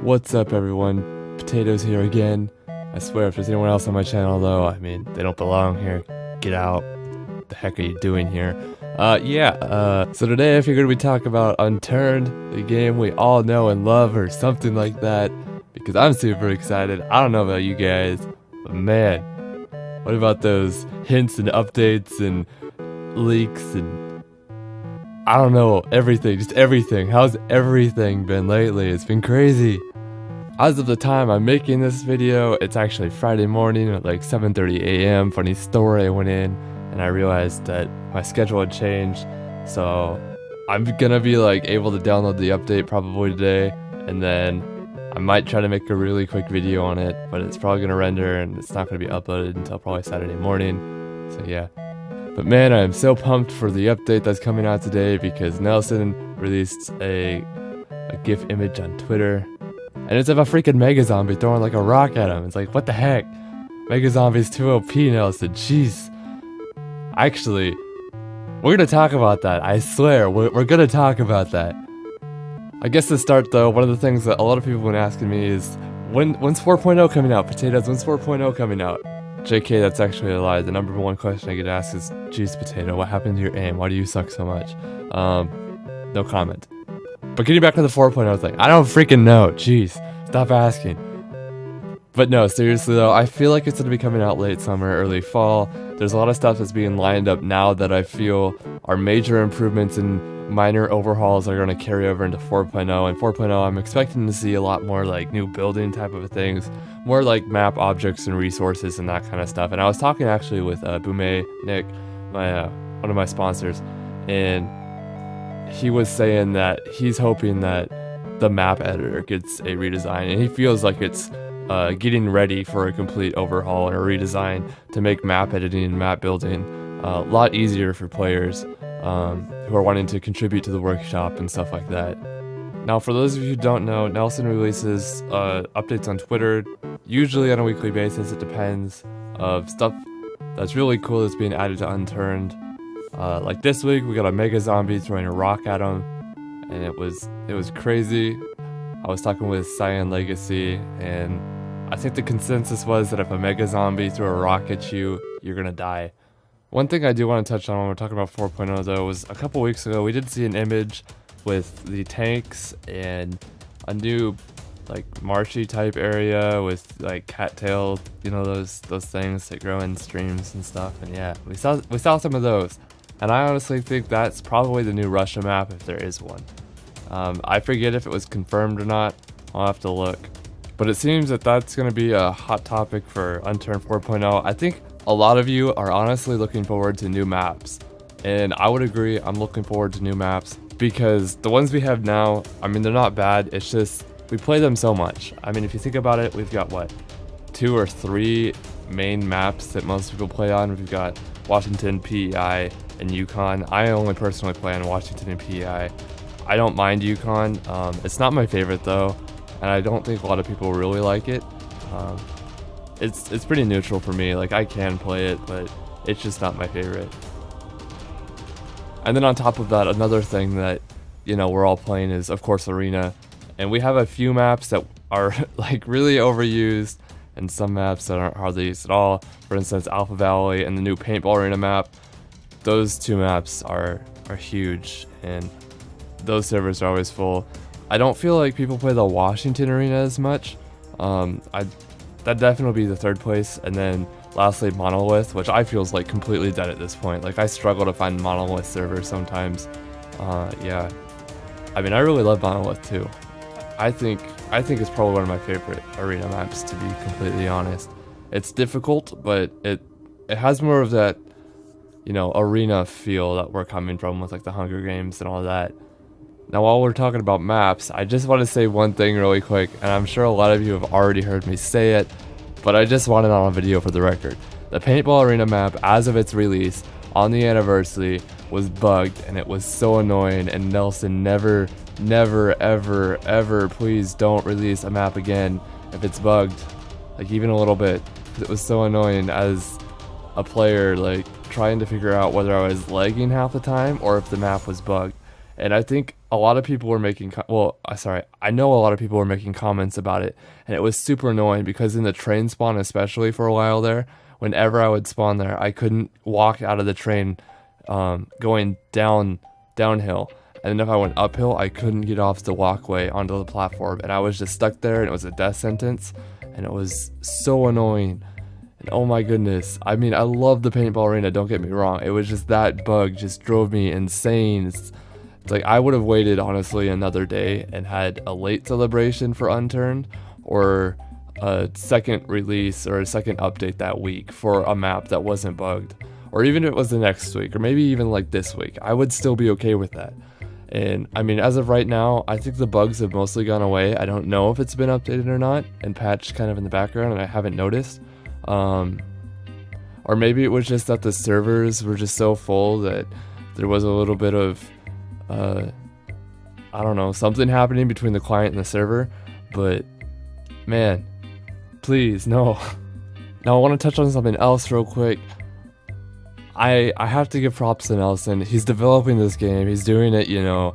What's up, everyone? Potatoes here again. I swear, if there's anyone else on my channel, though, I mean, they don't belong here. Get out. What the heck are you doing here? So today I figured we'd talk about Unturned, the game we all know and love, or something like that, because I'm super excited. I don't know about you guys, but man, what about those hints and updates and leaks and I don't know, everything, just everything. How's everything been lately? It's been crazy. As of the time I'm making this video, it's actually Friday morning at like 7:30 a.m. Funny story, I went in and I realized that my schedule had changed. So I'm gonna be like able to download the update probably today, and then I might try to make a really quick video on it, but it's probably gonna render and it's not gonna be uploaded until probably Saturday morning. So yeah. But man, I am so pumped for the update that's coming out today because Nelson released a GIF image on Twitter. And it's of a freaking Mega Zombie throwing like a rock at him. It's like, what the heck? Mega Zombie's too OP, Nelson. Jeez. Actually, we're gonna talk about that. I swear, we're gonna talk about that. I guess to start though, one of the things that a lot of people have been asking me is, when's 4.0 coming out? Potatoes, when's 4.0 coming out? JK, that's actually a lie. The number one question I get asked is, geez, Potato, what happened to your aim? Why do you suck so much? No comment. But getting back to the 4.0 thing, I don't freaking know. Jeez, stop asking. But no, seriously though, I feel like it's going to be coming out late summer, early fall. There's a lot of stuff that's being lined up now that I feel are major improvements and minor overhauls are going to carry over into 4.0. And 4.0, I'm expecting to see a lot more like new building type of things, more like map objects and resources and that kind of stuff. And I was talking actually with Boumet Nick, one of my sponsors, and he was saying that he's hoping that the map editor gets a redesign, and he feels like it's getting ready for a complete overhaul and a redesign to make map editing and map building a lot easier for players who are wanting to contribute to the workshop and stuff like that. Now, for those of you who don't know, Nelson releases updates on Twitter, usually on a weekly basis. It depends, of stuff that's really cool that's being added to Unturned. Like this week, we got a Mega Zombie throwing a rock at him, and it was crazy. I was talking with Cyan Legacy, and I think the consensus was that if a Mega Zombie threw a rock at you, you're gonna die. One thing I do want to touch on when we're talking about 4.0 though was a couple weeks ago we did see an image with the tanks and a new like marshy type area with like cattail, you know, those things that grow in streams and stuff. And yeah, we saw some of those, and I honestly think that's probably the new Russia map if there is one. I forget if it was confirmed or not. I'll have to look. But it seems that that's going to be a hot topic for Unturned 4.0. I think a lot of you are honestly looking forward to new maps. And I would agree, I'm looking forward to new maps. Because the ones we have now, I mean, they're not bad. It's just, we play them so much. I mean, if you think about it, we've got, what, 2 or 3 main maps that most people play on. We've got Washington, PEI, and Yukon. I only personally play on Washington and PEI. I don't mind Yukon. It's not my favorite though, and I don't think a lot of people really like it. It's pretty neutral for me. Like, I can play it, but it's just not my favorite. And then on top of that, another thing that, you know, we're all playing is of course Arena, and we have a few maps that are like really overused, and some maps that aren't hardly used at all. For instance, Alpha Valley and the new Paintball Arena map. Those two maps are huge, and those servers are always full. I don't feel like people play the Washington Arena as much. That'd definitely be the third place, and then lastly Monolith, which I feel is like completely dead at this point. Like, I struggle to find Monolith servers sometimes. Yeah, I mean, I really love Monolith too. I think it's probably one of my favorite arena maps, to be completely honest. It's difficult, but it has more of that, you know, arena feel that we're coming from with like the Hunger Games and all that. Now, while we're talking about maps, I just want to say one thing really quick, and I'm sure a lot of you have already heard me say it, but I just want it on a video for the record. The Paintball Arena map, as of its release on the anniversary, was bugged, and it was so annoying, and Nelson never, ever, please don't release a map again if it's bugged, like even a little bit. It was so annoying as a player, like trying to figure out whether I was lagging half the time or if the map was bugged. And I think a lot of people were making, I know a lot of people were making comments about it, and it was super annoying because in the train spawn, especially for a while there, whenever I would spawn there, I couldn't walk out of the train, going downhill, and then if I went uphill, I couldn't get off the walkway onto the platform, and I was just stuck there, and it was a death sentence, and it was so annoying. And oh my goodness, I mean, I love the paintball arena, don't get me wrong, it was just that bug just drove me insane. It's like I would have waited honestly another day and had a late celebration for Unturned, or a second release or a second update that week for a map that wasn't bugged, or even if it was the next week, or maybe even like this week, I would still be okay with that. And I mean, as of right now, I think the bugs have mostly gone away. I don't know if it's been updated or not and patched kind of in the background and I haven't noticed. Or maybe it was just that the servers were just so full that there was a little bit of I don't know, something happening between the client and the server, but man, please, no. Now I want to touch on something else real quick. I have to give props to Nelson. He's developing this game. He's doing it, you know,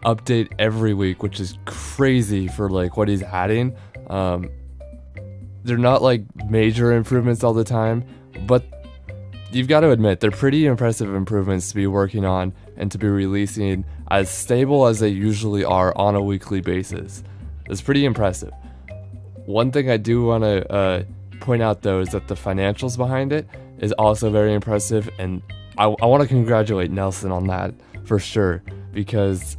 update every week, which is crazy for like what he's adding. They're not like major improvements all the time, but you've got to admit they're pretty impressive improvements to be working on and to be releasing as stable as they usually are on a weekly basis. It's pretty impressive. One thing I do want to point out though is that the financials behind it is also very impressive, and I want to congratulate Nelson on that for sure, because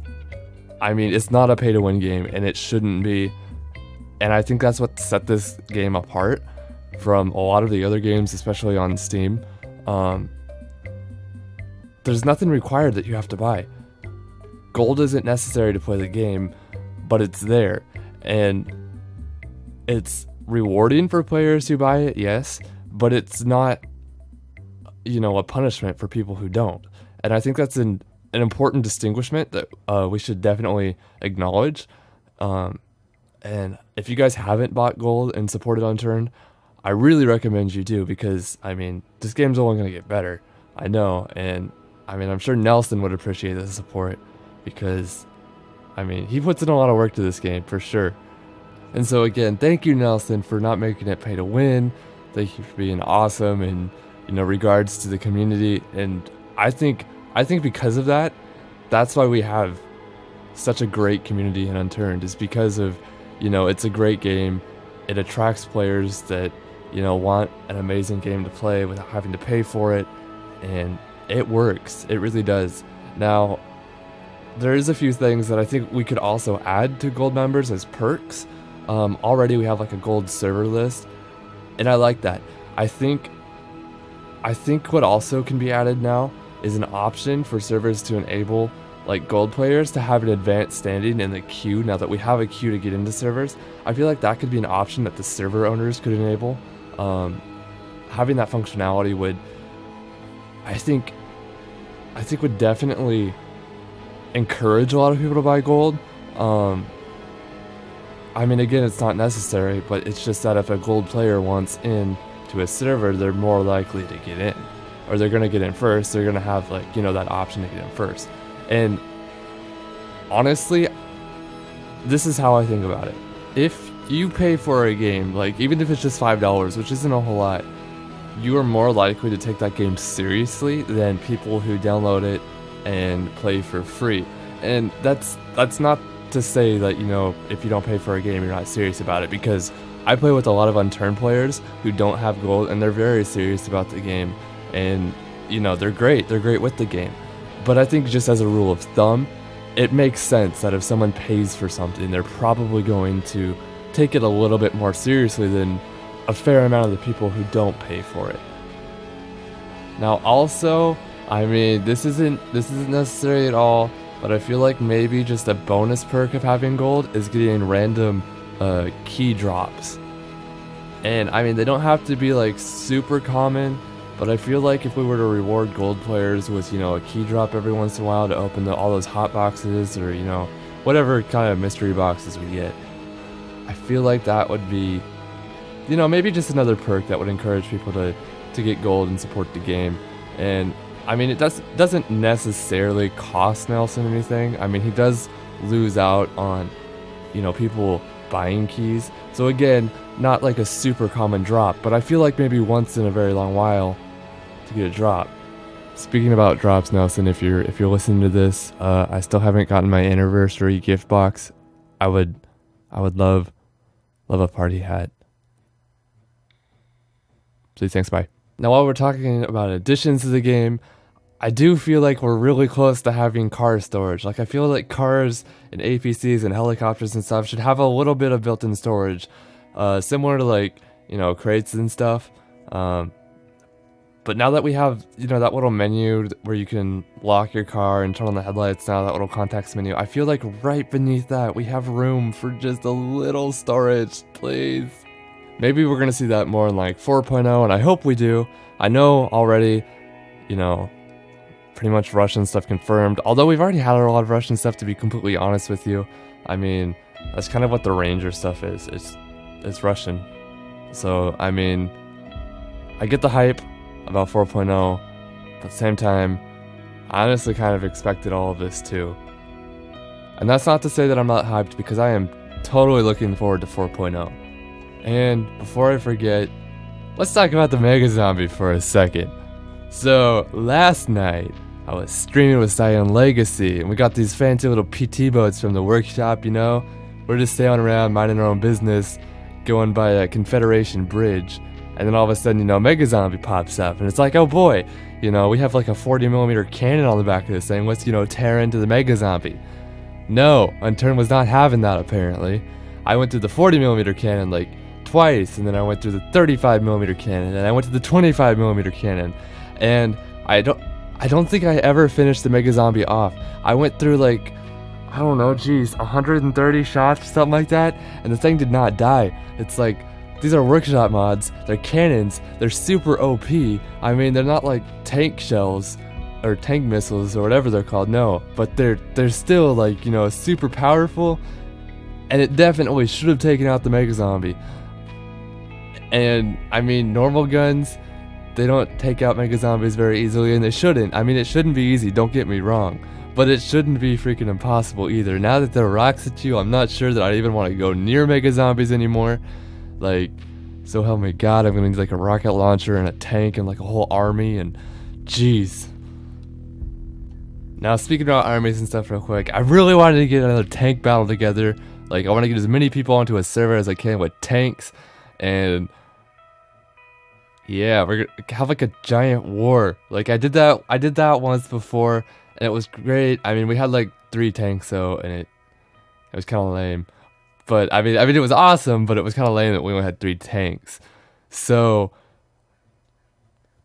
I mean, it's not a pay to win game and it shouldn't be, and I think that's what set this game apart from a lot of the other games, especially on Steam. There's nothing required that you have to buy. Gold isn't necessary to play the game, but it's there, and it's rewarding for players who buy it, yes, but it's not, you know, a punishment for people who don't. And I think that's an important distinguishment that we should definitely acknowledge. And if you guys haven't bought gold and supported Unturned, I really recommend you do, because I mean, this game's only going to get better. I know, and I mean, I'm sure Nelson would appreciate the support, because I mean, he puts in a lot of work to this game for sure. And so again, thank you, Nelson, for not making it pay to win. Thank you for being awesome and, you know, regards to the community. And I think because of that, that's why we have such a great community in Unturned, is because of, you know, it's a great game. It attracts players that, you know, want an amazing game to play without having to pay for it, and it works. It really does. Now, there is a few things that I think we could also add to gold members as perks. Already we have like a gold server list, and I like that. I think what also can be added now is an option for servers to enable like gold players to have an advanced standing in the queue. Now that we have a queue to get into servers, I feel like that could be an option that the server owners could enable. Having that functionality would, I think would definitely encourage a lot of people to buy gold. I mean, again, it's not necessary, but it's just that if a gold player wants in to a server, they're more likely to get in, or they're going to get in first. They're going to have, like, you know, that option to get in first. And honestly, this is how I think about it. If you pay for a game, like, even if it's just $5, which isn't a whole lot, you are more likely to take that game seriously than people who download it and play for free. And that's not to say that, you know, if you don't pay for a game, you're not serious about it, because I play with a lot of Unturned players who don't have gold, and they're very serious about the game, and, you know, they're great with the game. But I think just as a rule of thumb, it makes sense that if someone pays for something, they're probably going to take it a little bit more seriously than a fair amount of the people who don't pay for it. Now also, I mean, this isn't necessary at all, but I feel like maybe just a bonus perk of having gold is getting random key drops. And I mean, they don't have to be like super common, but I feel like if we were to reward gold players with, you know, a key drop every once in a while to open all those hot boxes, or, you know, whatever kind of mystery boxes we get, I feel like that would be, you know, maybe just another perk that would encourage people to get gold and support the game. And I mean, it doesn't necessarily cost Nelson anything. I mean, he does lose out on, you know, people buying keys. So again, not like a super common drop, but I feel like maybe once in a very long while to get a drop. Speaking about drops, Nelson, if you're listening to this, I still haven't gotten my anniversary gift box. I would love a party hat. Please, thanks, bye. Now, while we're talking about additions to the game, I do feel like we're really close to having car storage. Like, I feel like cars and APCs and helicopters and stuff should have a little bit of built-in storage, similar to, like, you know, crates and stuff. But now that we have, you know, that little menu where you can lock your car and turn on the headlights, now that little context menu, I feel like right beneath that we have room for just a little storage, please. Maybe we're gonna see that more in like 4.0, and I hope we do. I know already, you know, pretty much Russian stuff confirmed, although we've already had a lot of Russian stuff, to be completely honest with you. I mean, that's kind of what the Ranger stuff is. It's Russian. So, I mean, I get the hype about 4.0, but at the same time, I honestly kind of expected all of this too. And that's not to say that I'm not hyped, because I am totally looking forward to 4.0. And before I forget, let's talk about the Mega Zombie for a second. So, last night, I was streaming with Cyan Legacy, and we got these fancy little PT boats from the workshop, you know? We're just sailing around, minding our own business, going by a Confederation bridge. And then all of a sudden, you know, Mega Zombie pops up, and it's like, oh boy, you know, we have like a 40mm cannon on the back of this thing. Let's, you know, tear into the Mega Zombie. No, Unturned was not having that, apparently. I went through the 40mm cannon like twice, and then I went through the 35mm cannon, and I went to the 25mm cannon, and I don't think I ever finished the Mega Zombie off. I went through like, I don't know, geez, 130 shots, something like that, and the thing did not die. It's like, these are workshop mods, they're cannons, they're super OP. I mean, they're not like tank shells or tank missiles or whatever they're called, no, but they're still like, you know, super powerful, and it definitely should have taken out the Mega Zombie. And I mean, normal guns, they don't take out Mega Zombies very easily, and they shouldn't. I mean, it shouldn't be easy, don't get me wrong, but it shouldn't be freaking impossible either. Now that there are rocks at you, I'm not sure that I even want to go near Mega Zombies anymore. Like, so help me God, I'm gonna need like a rocket launcher and a tank and like a whole army, and jeez. Now, speaking about armies and stuff real quick, I really wanted to get another tank battle together. Like, I want to get as many people onto a server as I can with tanks, and yeah, we're gonna have like a giant war. Like, I did that once before, and it was great. I mean, we had like 3 tanks though, and it was kind of lame. But I mean, it was awesome, but it was kind of lame that we only had 3 tanks. So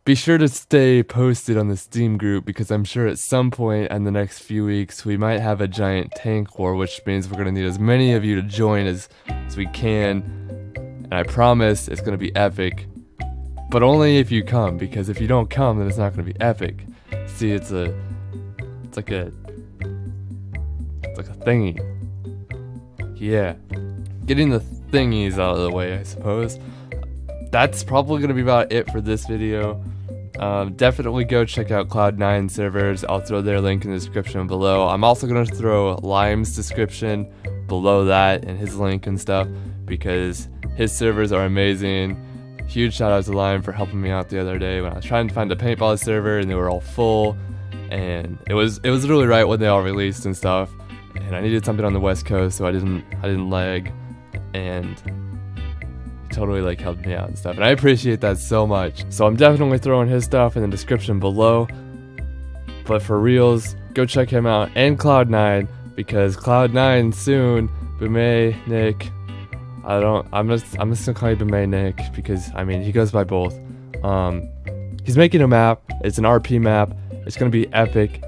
be sure to stay posted on the Steam group, because I'm sure at some point in the next few weeks we might have a giant tank war, which means we're gonna need as many of you to join as we can. And I promise it's gonna be epic, but only if you come, because if you don't come, then it's not gonna be epic. See, it's like a thingy. Yeah, getting the thingies out of the way, I suppose. That's probably going to be about it for this video. Definitely go check out Cloud9 servers. I'll throw their link in the description below. I'm also going to throw LHYME's description below that, and his link and stuff, because his servers are amazing. Huge shout out to LHYME for helping me out the other day when I was trying to find a paintball server and they were all full, and it was really right when they all released and stuff. And I needed something on the West Coast, so I didn't lag, and he totally like helped me out and stuff, and I appreciate that so much. So I'm definitely throwing his stuff in the description below. But for reals, go check him out, and Cloud9, because Cloud9 soon, Bume, Nick, I'm just gonna call you Bume Nick, because I mean, he goes by both. He's making a map. It's an RP map. It's gonna be epic.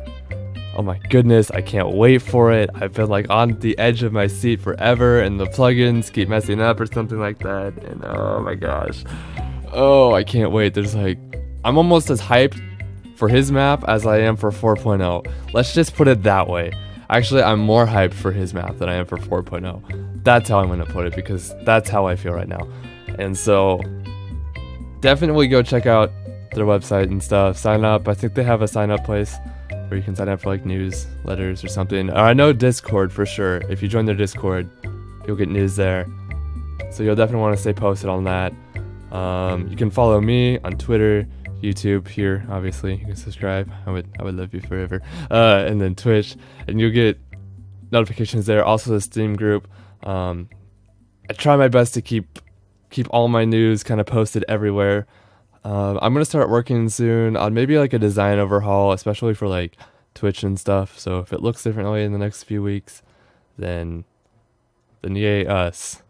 Oh my goodness, I can't wait for it. I've been like on the edge of my seat forever, and the plugins keep messing up or something like that, and oh my gosh. Oh, I can't wait. There's like, I'm almost as hyped for his map as I am for 4.0. Let's just put it that way. Actually, I'm more hyped for his map than I am for 4.0. That's how I'm gonna put it, because that's how I feel right now. And so definitely go check out their website and stuff. Sign up. I think they have a sign up place where you can sign up for like newsletters or something. I know Discord for sure. If you join their Discord, you'll get news there. So you'll definitely want to stay posted on that. You can follow me on Twitter, YouTube here, obviously. You can subscribe. I would love you forever. And then Twitch, and you'll get notifications there. Also the Steam group. I try my best to keep all my news kind of posted everywhere. I'm gonna start working soon on maybe like a design overhaul, especially for like Twitch and stuff. So if it looks differently in the next few weeks, then yay us.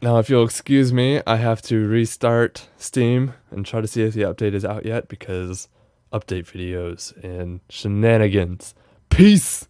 Now, if you'll excuse me, I have to restart Steam and try to see if the update is out yet, because update videos and shenanigans. Peace!